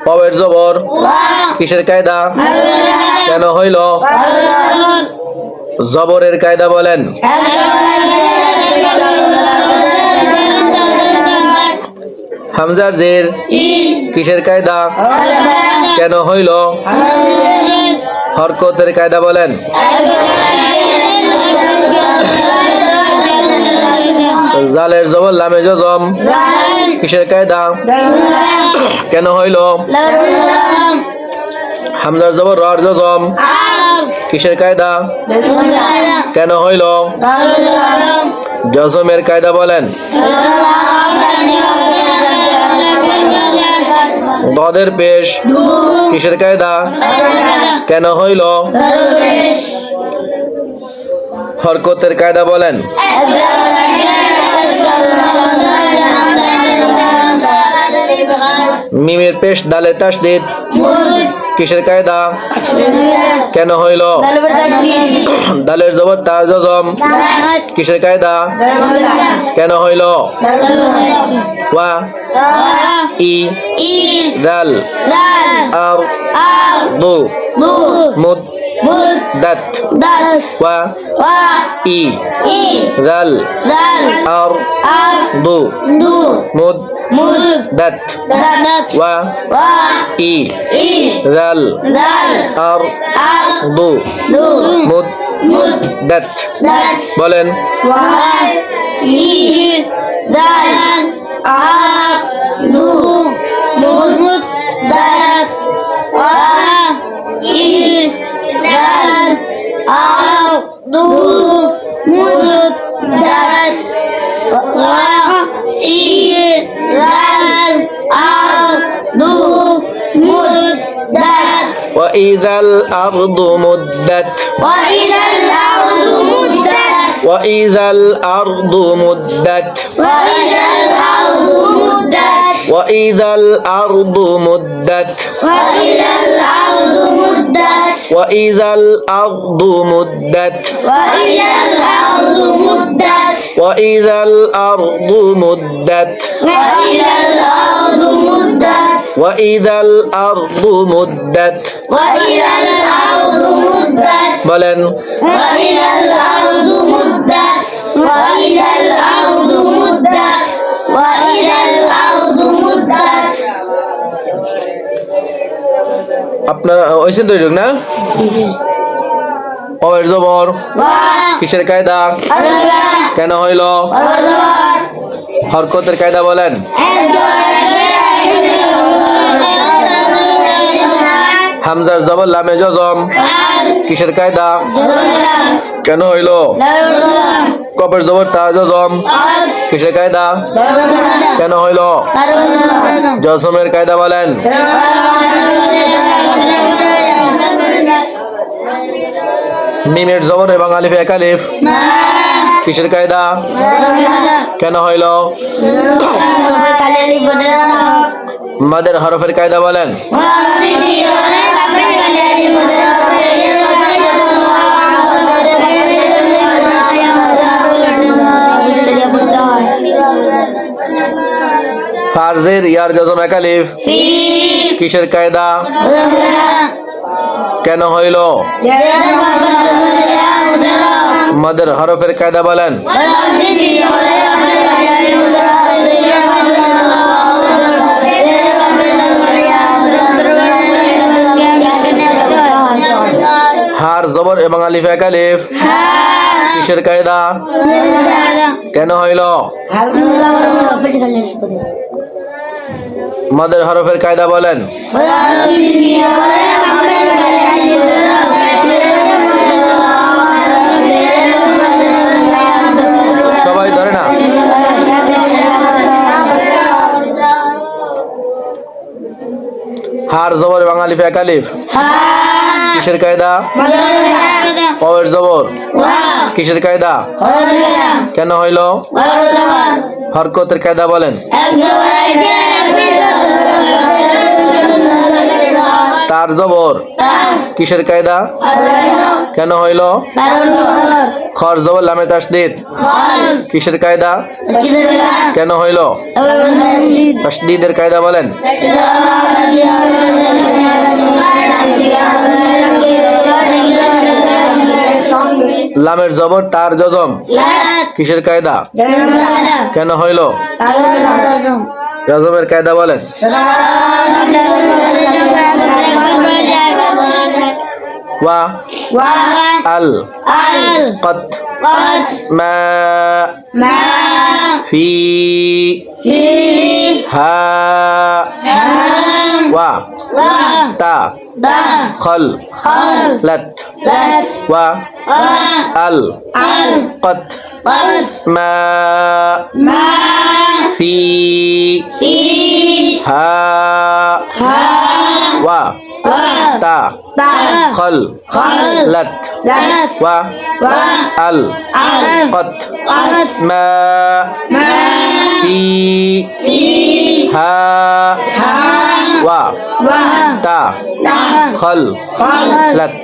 ওয়াওয়ের জবর কিসের কায়দা? কেন হইল? জবরের কায়দা বলেন। হামজার জের কিসের কায়দা? কেন হইল? হরকতের কায়দা বলেন। জালের জবর লামে জজম কিসের কায়দা? কেন হইল? হামজার জবর রর জজম কিসের কায়দা? কেন হইল? জজমের কায়দা বলেন। দদের পেশ কিসের কায়দা? কেন হইল? হরকতের কায়দা বলেন। মিমের পেশ দালে তাসদীদ কিসের কায়দা? কেন হইল? দালের জবর তার জজম কিসের কায়দা? কেন হইল? ওয়া ই দাল আর দু মুদ দাত ওয়া ই দাল আর দু মুদ দাত ওয়া ই দাল আর দু মুদ দাত বলেন। وإذا الأرض مدت وإذا الأرض مدت وإذا الأرض مدت وإذا الأرض مدت وإذا الأرض مدت وإذا الأرض مدت বলেন। আপনার ওইসেন তো না? ওয়ের জবর কিসের কায়দা? কেন হইল? হরকতের কায়দা বলেন। হামজার জবর লামে জজম কিসের কায়দা? কেন হইল? কফের জবর তা জজম কিসের কায়দা? কেন হইল? জজমের কায়দা বলেন। মিমের জবর এবং আলিফ এক আলিফ কিসের কায়দা? কেন হইল? মাদের হরফের কায়দা বলেন। ফারজের ইয়ার জজম এক আলিফ কিসের কায়দা? কেন হইল? মাদের হরফের কায়দা বলেন। হার জবর এবং আলিফ এক আলিফ কিসের কায়দা? কেন হইল? মাদের হরফের কায়দা বলেন। সবাই ধরে না। হার জবর এবং আলিফ এক আলিফ কিসের কায়দা? ওয়ের জবর কিসের কায়দা? কেন হইল? হরকতের কায়দা বলেন। তার জবর কিসের কায়দা? কেন হইল? খর জবর লামে তাসদীদ কিসের কায়দা? কেন হইল? তাসদীদের কায়দা বলেন। লামের জবর তার জজম কিসের কায়দা কেন হইল জজমের কায়দা বলেন ওয়া আল কত মা ফি হা ওয়া তা খল لت وال قد ما في ها و تا خل لت وال قد ما في ها و تا خل لت